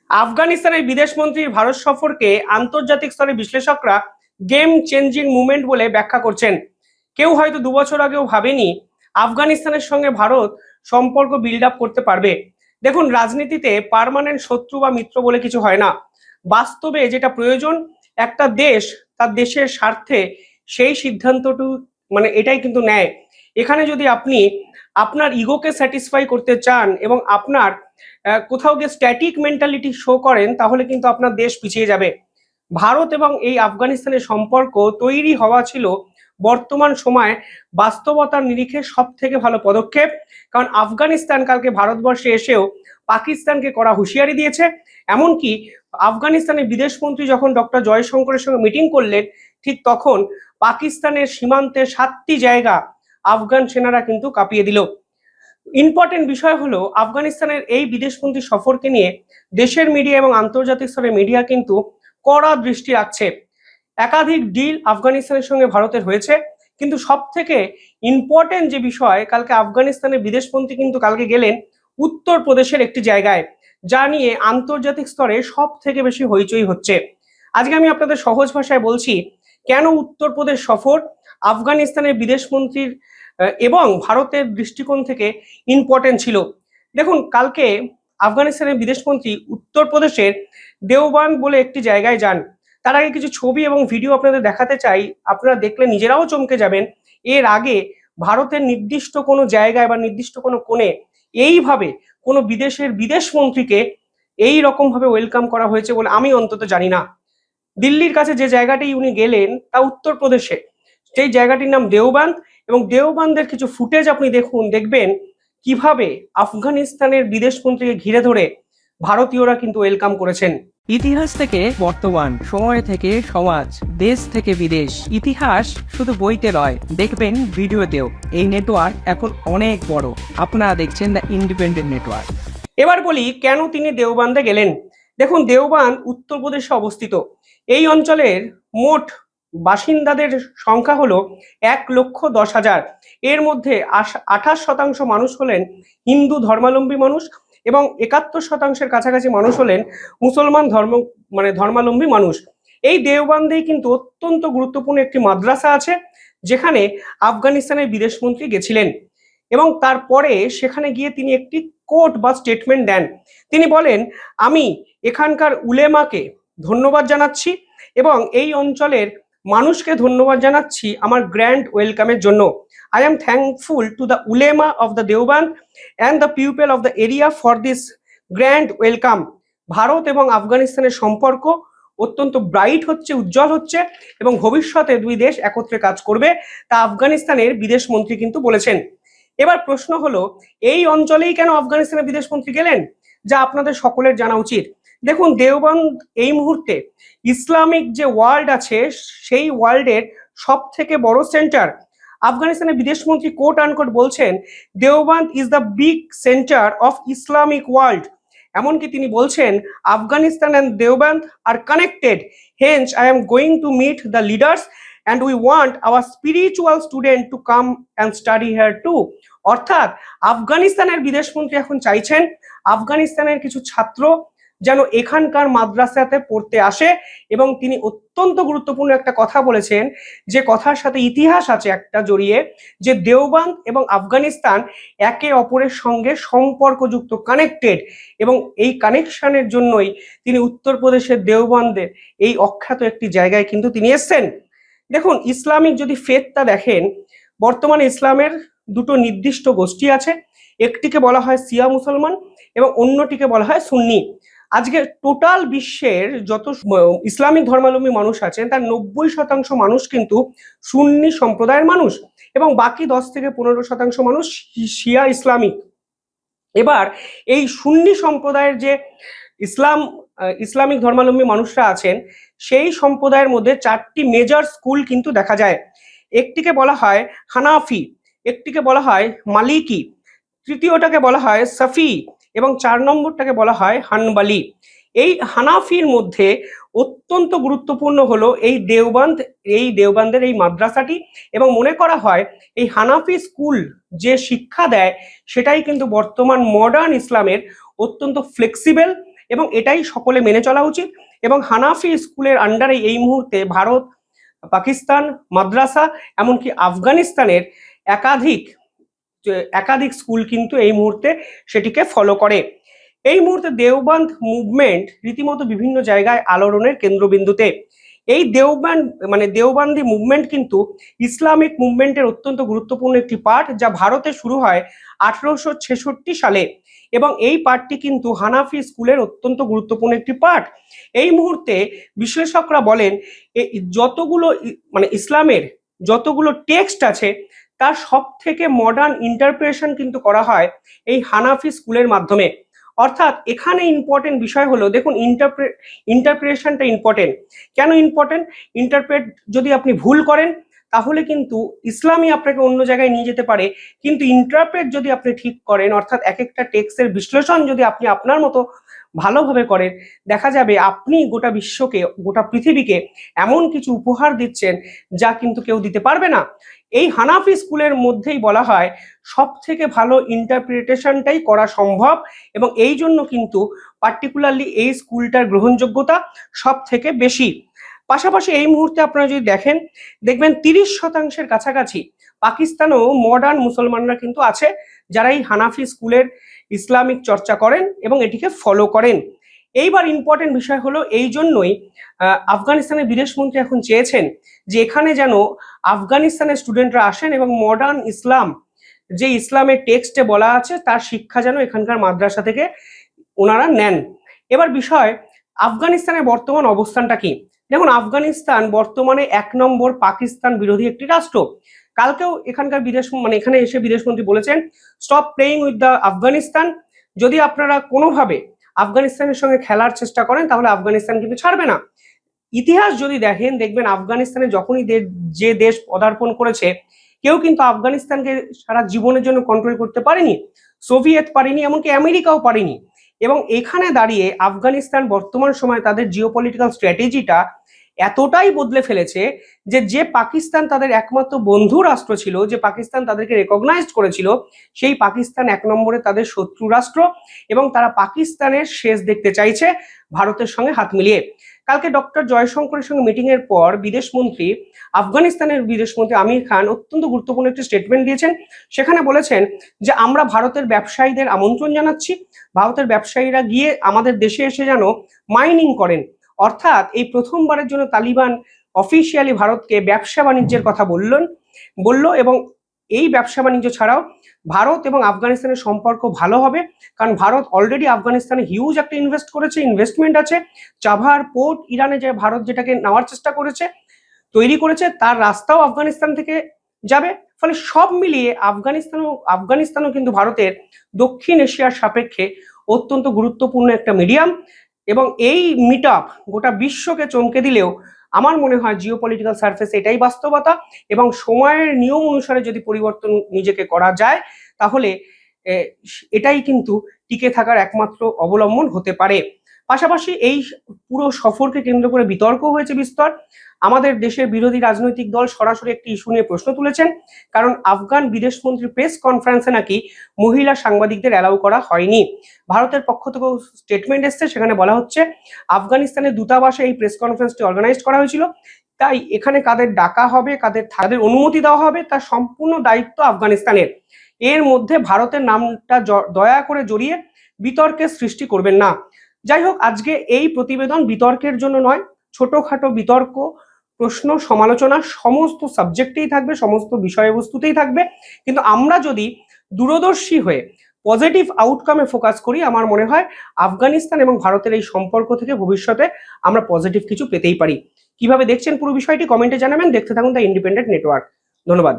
আফগানিস্তানের বিদেশমন্ত্রীর ভারত সফরকে আন্তর্জাতিক স্তরে বিশ্লেষকরা গেম চেঞ্জিং মুভমেন্ট বলে ব্যাখ্যা করছেন। কেউ হয়তো 2 বছর আগেও ভাবেনি আফগানিস্তানের সঙ্গে ভারত সম্পর্ক বিল্ড আপ করতে পারবে। দেখুন, রাজনীতিতে পার্মানেন্ট শত্রু বা মিত্র বলে কিছু হয় না। বাস্তবে যেটা প্রয়োজন, একটা দেশ তার দেশের স্বার্থে সেই সিদ্ধান্তটু এটাই কিন্তু নেয়। এখানে যদি আপনি আপনার ইগোকে স্যাটিসফাই করতে চান এবং আপনার কোথাও গিয়ে স্ট্যাটিক মেন্টালিটি শো করেন, তাহলে কিন্তু আপনার দেশ পিছিয়ে যাবে। ভারত এবং এই আফগানিস্তানের সম্পর্ক তৈরি হওয়া ছিল বর্তমান সময়ে বাস্তবতার নিরিখে সব থেকে ভালো পদক্ষেপ। কারণ আফগানিস্তান কালকে ভারতবর্ষে এসেও পাকিস্তানকে কড়া হুঁশিয়ারি দিয়েছে। এমনকি আফগানিস্তানের বিদেশমন্ত্রী যখন ডক্টর জয়শঙ্করের সঙ্গে মিটিং করলেন, ঠিক তখন পাকিস্তানের সীমান্তে 7টি জায়গা আফগান সেনারা কিন্তু কাঁপিয়ে দিল। ইম্পর্টেন্ট বিষয় হলো, আফগানিস্তানের এই বিদেশমন্ত্রী সফরকে নিয়ে দেশের মিডিয়া এবং আন্তর্জাতিক স্তরের মিডিয়া কিন্তু কড়া দৃষ্টি রাখছে। একাধিক ডিল আফগানিস্তানের সঙ্গে ভারতের হয়েছে, কিন্তু সব থেকে ইম্পর্টেন্ট যে বিষয়, কালকে আফগানিস্তানের বিদেশমন্ত্রী কিন্তু কালকে গেলেন উত্তরপ্রদেশের একটি জায়গায়, যা নিয়ে আন্তর্জাতিক স্তরে সব থেকে বেশি হইচই হচ্ছে। আজকে আমি আপনাদের সহজ ভাষায় বলছি কেন উত্তরপ্রদেশ সফর আফগানিস্তানের বিদেশমন্ত্রীর এবং ভারতের দৃষ্টিকোণ থেকে ইম্পর্টেন্ট ছিল। দেখুন, কালকে আফগানিস্তানের বিদেশমন্ত্রী উত্তরপ্রদেশের দেওবান বলে একটি জায়গায় যান। তার আগে কিছু ছবি এবং ভিডিও আপনাদের দেখাতে চাই, আপনারা দেখলে নিজেরাও চমকে যাবেন। এর আগে ভারতের নির্দিষ্ট কোনো জায়গায় বা নির্দিষ্ট কোনো কোণে এইভাবে কোনো বিদেশের বিদেশমন্ত্রীকে এই রকম ভাবে ওয়েলকাম করা হয়েছে বলে আমি অন্তত জানি না। দিল্লির কাছে যে জায়গাটি উনি গেলেন তা উত্তরপ্রদেশে, সেই জায়গাটির নাম দেওবান। এবং দেওবানদের কিছু ফুটেজ আপনি দেখবেন কিভাবে আফগানিস্তানের বিদেশমন্ত্রীকে ঘিরে ধরে ভারতীয়রা কিন্তু ওয়েলকাম করেছেন। ইতিহাস থেকে বর্তমান, সময় থেকে সমাজ, দেশ থেকে বিদেশ, ইতিহাস শুধু বইতে নয়, দেখবেন ভিডিওতেও। এই নেটওয়ার্ক এখন অনেক বড়। আপনারা দেখছেন দ্য ইন্ডিপেন্ডেন্ট নেটওয়ার্ক। এবার বলি কেন তিনি দেওবান্দে গেলেন। দেখুন, দেওবান উত্তরপ্রদেশে অবস্থিত। এই অঞ্চলের মোট বাসিন্দাদের সংখ্যা হলো 1,10,000। এর মধ্যে 28% মানুষ হলেন হিন্দু ধর্মাবলম্বী মানুষ এবং 71%-এর কাছাকাছি মানুষ হলেন মুসলমান ধর্মাবলম্বী মানুষ। এই দেওবান্দেই কিন্তু অত্যন্ত গুরুত্বপূর্ণ একটি মাদ্রাসা আছে, যেখানে আফগানিস্তানের বিদেশমন্ত্রী গেছিলেন এবং তারপরে সেখানে গিয়ে তিনি একটি কোট বা স্টেটমেন্ট দেন। তিনি বলেন, আমি এখানকার উলেমাকে ধন্যবাদ জানাচ্ছি এবং এই অঞ্চলের মানুষকে ধন্যবাদ জানাচ্ছি আমার গ্র্যান্ড ওয়েলকামের জন্য। I am thankful to the ulema of the Deoband and the people of the area for this grand welcome. Bharat এবং আফগানিস্তানের সম্পর্ক অত্যন্ত ব্রাইট হচ্ছে, উজ্জ্বল হচ্ছে এবং ভবিষ্যতে দুই দেশ একত্রে কাজ করবে, তা আফগানিস্তানের বিদেশমন্ত্রী কিন্তু বলেছেন। এবার প্রশ্ন হলো, এই অঞ্চলেই কেন আফগানিস্তানের বিদেশমন্ত্রী গেলেন, যা আপনাদের সকলের জানা উচিত। দেখুন, দেওবন্দ এই মুহূর্তে ইসলামিক যে ওয়ার্ল্ড আছে সেই ওয়ার্ল্ডের সব থেকে বড় সেন্টার। আফগানিস্তানের বিদেশমন্ত্রী কোট আনকোট বলছেন, Deoband is the big centre of Islamic world. এমনকি তিনি বলছেন, Afghanistan and Deoband are connected, hence I am going to meet the leaders and we want our spiritual student to come and study here too. অর্থাৎ আফগানিস্তানের বিদেশমন্ত্রী এখন চাইছেন আফগানিস্তানের কিছু ছাত্র যেন এখানকার মাদ্রাসাতে পড়তে আসে। এবং তিনি অত্যন্ত গুরুত্বপূর্ণ একটা কথা বলেছেন, যে কথার সাথে ইতিহাস আছে একটা জড়িয়ে, যে দেওবান্দ এবং আফগানিস্তান একে অপরের সঙ্গে সম্পর্কযুক্ত, কানেক্টেড, এবং এই কানেকশনের জন্যই তিনি উত্তরপ্রদেশের দেওবান্দের এই অখ্যাত একটি জায়গায় কিন্তু তিনি এসছেন। দেখুন, ইসলামিক যদি ফেথটা দেখেন, বর্তমানে ইসলামের দুটো নির্দিষ্ট গোষ্ঠী আছে, একটিকে বলা হয় শিয়া মুসলমান এবং অন্যটিকে বলা হয় সুন্নি। আজকে টোটাল বিশ্বের যত ইসলামিক ধর্মাবলম্বী মানুষ আছেন তার 90% মানুষ কিন্তু সুন্নি সম্প্রদায়ের মানুষ এবং বাকি 10-15% মানুষ শিয়া ইসলামিক। এবার এই সুন্নি সম্প্রদায়ের যে ইসলামিক ধর্মাবলম্বী মানুষরা আছেন, সেই সম্প্রদায়ের মধ্যে 4টি মেজর স্কুল কিন্তু দেখা যায়। একটিকে বলা হয় হানাফি, একটিকে বলা হয় মালিকি, তৃতীয়টাকে বলা হয় সাফি এবং 4 নম্বরটাকে বলা হয় হানবালি। এই হানাফির মধ্যে অত্যন্ত গুরুত্বপূর্ণ হলো এই দেওবান্দের এই মাদ্রাসাটি, এবং মনে করা হয় এই হানাফি স্কুল যে শিক্ষা দেয় সেটাই কিন্তু বর্তমান মডার্ন ইসলামের অত্যন্ত ফ্লেক্সিবল এবং এটাই সকলে মেনে চলা উচিত। এবং হানাফি স্কুলের আন্ডারে এই মুহূর্তে ভারত, পাকিস্তান, মাদ্রাসা, এমনকি আফগানিস্তানের একাধিক একাধিক স্কুল কিন্তু এই মুহূর্তে সেটিকে ফলো করে। এই মুহূর্তে দেওবন্দ মুভমেন্ট রীতিমতো বিভিন্ন জায়গায় আলোড়নের কেন্দ্রবিন্দুতে। এই দেওবন্দি মুভমেন্ট কিন্তু ইসলামিক মুভমেন্টের অত্যন্ত গুরুত্বপূর্ণ একটি পার্ট, যা ভারতে শুরু হয় 1866 সালে, এবং এই পার্টটি কিন্তু হানাফি স্কুলের অত্যন্ত গুরুত্বপূর্ণ একটি পার্ট। এই মুহূর্তে বিশ্লেষকরা বলেন যতগুলো ইসলামের যতগুলো টেক্সট আছে তার সব থেকে মডার্ন ইন্টারপ্রিটেশন কিন্তু করা হয় এই হানাফি স্কুলের মাধ্যমে। অর্থাৎ এখানে ইম্পর্টেন্ট বিষয় হলো, দেখুন ইন্টারপ্রিটেশনটা ইম্পর্টেন্ট। কেন ইম্পর্টেন্ট? ইন্টারপ্রেট যদি আপনি ভুল করেন তাহলে কিন্তু ইসলামই আপনাকে অন্য জায়গায় নিয়ে যেতে পারে, কিন্তু ইন্টারপ্রেট যদি আপনি ঠিক করেন, অর্থাৎ এক একটা টেক্সটের বিশ্লেষণ যদি আপনি আপনার মতো ভালোভাবে করেন, দেখা যাবে আপনি গোটা বিশ্বকে, গোটা পৃথিবীকে এমন কিছু উপহার দিচ্ছেন যা কিন্তু কেউ দিতে পারবে না। এই হানাফি স্কুলের মধ্যেই বলা হয় সব থেকে ভালো ইন্টারপ্রিটেশনটাই করা সম্ভব, এবং এই জন্য কিন্তু পার্টিকুলারলি এই স্কুলটার গ্রহণযোগ্যতা সব থেকে বেশি। পাশাপাশি এই মুহূর্তে আপনারা যদি দেখবেন 30% কাছাকাছি পাকিস্তানেও মডার্ন মুসলমানরা কিন্তু আছে, যারা এই হানাফি স্কুলের ইসলামিক চর্চা করেন এবং এটিকে ফলো করেন। এইবার ইম্পর্টেন্ট বিষয় হলো, এই জন্যই আফগানিস্তানের বিদেশমন্ত্রী এখন চেয়েছেন যে এখানে যেন আফগানিস্তানের স্টুডেন্টরা আসেন এবং মডার্ন ইসলাম, যে ইসলামের টেক্সটে বলা আছে তার শিক্ষা যেন এখানকার মাদ্রাসা থেকে ওনারা নেন। এবার বিষয়, আফগানিস্তানের বর্তমান অবস্থানটা কি? দেখুন, আফগানিস্তান বর্তমানে 1 নম্বর পাকিস্তান বিরোধী একটি রাষ্ট্র। কালকেও এখানকার এখানে এসে বিদেশমন্ত্রী বলেছেন, stop playing with the Afghanistan. যদি আপনারা কোনোভাবে আফগানিস্তানের সঙ্গে খেলার চেষ্টা করেন তাহলে আফগানিস্তান কিন্তু ছাড়বে না। ইতিহাস যদি দেখবেন আফগানিস্তানে যখনই যে দেশ পদার্পণ করেছে, কেউ কিন্তু আফগানিস্তানকে সারা জীবনের জন্য কন্ট্রোল করতে পারেনি। সোভিয়েত পারেনি, এমনকি আমেরিকাও পারেনি। এবং এখানে দাঁড়িয়ে আফগানিস্তান বর্তমান সময় তাদের জিওপলিটিক্যাল স্ট্র্যাটেজিটা এতটাই বদলে ফেলেছে যে পাকিস্তান তাদের একমাত্র বন্ধু রাষ্ট্র ছিল, যে পাকিস্তান তাদেরকে রেকগনাইজড করেছিল, সেই পাকিস্তান 1 নম্বরে তাদের শত্রু রাষ্ট্র, এবং তারা পাকিস্তানের শেষ দেখতে চাইছে ভারতের সঙ্গে হাত মিলিয়ে। কালকে ডক্টর জয়শঙ্করের সঙ্গে মিটিং এর পর আফগানিস্তানের বিদেশমন্ত্রী আমির খান অত্যন্ত গুরুত্বপূর্ণ একটি স্টেটমেন্ট দিয়েছেন। সেখানে বলেছেন যে আমরা ভারতের ব্যবসায়ীদের আমন্ত্রণ জানাচ্ছি, ভারতের ব্যবসায়ীরা গিয়ে আমাদের দেশে এসে যেন মাইনিং করেন। অর্থাৎ এই প্রথমবারের জন্য তালিবান অফিসিয়ালি ভারতকে ব্যবসা বাণিজ্যের কথা বলল, এবং এই ব্যবসা বাণিজ্য ছাড়াও ভারত এবং আফগানিস্তানের সম্পর্ক ভালো হবে, কারণ ভারত অলরেডি আফগানিস্তানে হিউজ একটা ইনভেস্টমেন্ট আছে। চাবাহার পোর্ট ইরানে যে ভারত যেটাকে নেওয়ার চেষ্টা তৈরি করেছে, তার রাস্তাও আফগানিস্তান থেকে যাবে। ফলে সব মিলিয়ে আফগানিস্তানও কিন্তু ভারতের দক্ষিণ এশিয়ার সাপেক্ষে অত্যন্ত গুরুত্বপূর্ণ একটা মিডিয়াম, এবং এই মিট আপ গোটা বিশ্বকে চমকে দিলেও আমার মনে হয় জিওপলিটিক্যাল সারফেস এটাই বাস্তবতা, এবং সময়ের নিয়ম অনুসারে যদি পরিবর্তন নিজেকে করা যায় তাহলে এটাই কিন্তু টিকে থাকার একমাত্র অবলম্বন হতে পারে। পাশাপাশি এই পুরো সফরকে কেন্দ্র করে বিতর্ক হয়েছে বিস্তর। আমাদের দেশের বিরোধী রাজনৈতিক দল সরাসরি একটি ইস্যু নিয়ে প্রশ্ন তুলেছেন, কারণ আফগান বিদেশমন্ত্রী প্রেস কনফারেন্সে নাকি মহিলা সাংবাদিকদের অ্যালাউ করা হয়নি। ভারতের পক্ষ থেকেও স্টেটমেন্ট এসছে, সেখানে বলা হচ্ছে আফগানিস্তানের দূতাবাসে এই প্রেস কনফারেন্সটি অর্গানাইজ করা হয়েছিল, তাই এখানে কাদের ডাকা হবে, কাদের অনুমতি দেওয়া হবে তার সম্পূর্ণ দায়িত্ব আফগানিস্তানের। এর মধ্যে ভারতের নামটা দয়া করে জড়িয়ে বিতর্কের সৃষ্টি করবেন না। যাই হোক, আজকে এই প্রতিবেদন বিতর্কের জন্য নয়, ছোটখাটো বিতর্ক, প্রশ্ন, সমালোচনা সমস্ত সাবজেক্টেই থাকবে, সমস্ত বিষয়বস্তুতেই থাকবে, কিন্তু আমরা যদি দূরদর্শী হয়ে পজিটিভ আউটকামে ফোকাস করি, আমার মনে হয় আফগানিস্তান এবং ভারতের এই সম্পর্ক থেকে ভবিষ্যতে আমরা পজিটিভ কিছু পেতেই পারি। কিভাবে দেখছেন পুরো বিষয়টি কমেন্টে জানাবেন। দেখতে থাকুন দ্য ইন্ডিপেন্ডেন্ট নেটওয়ার্ক। ধন্যবাদ।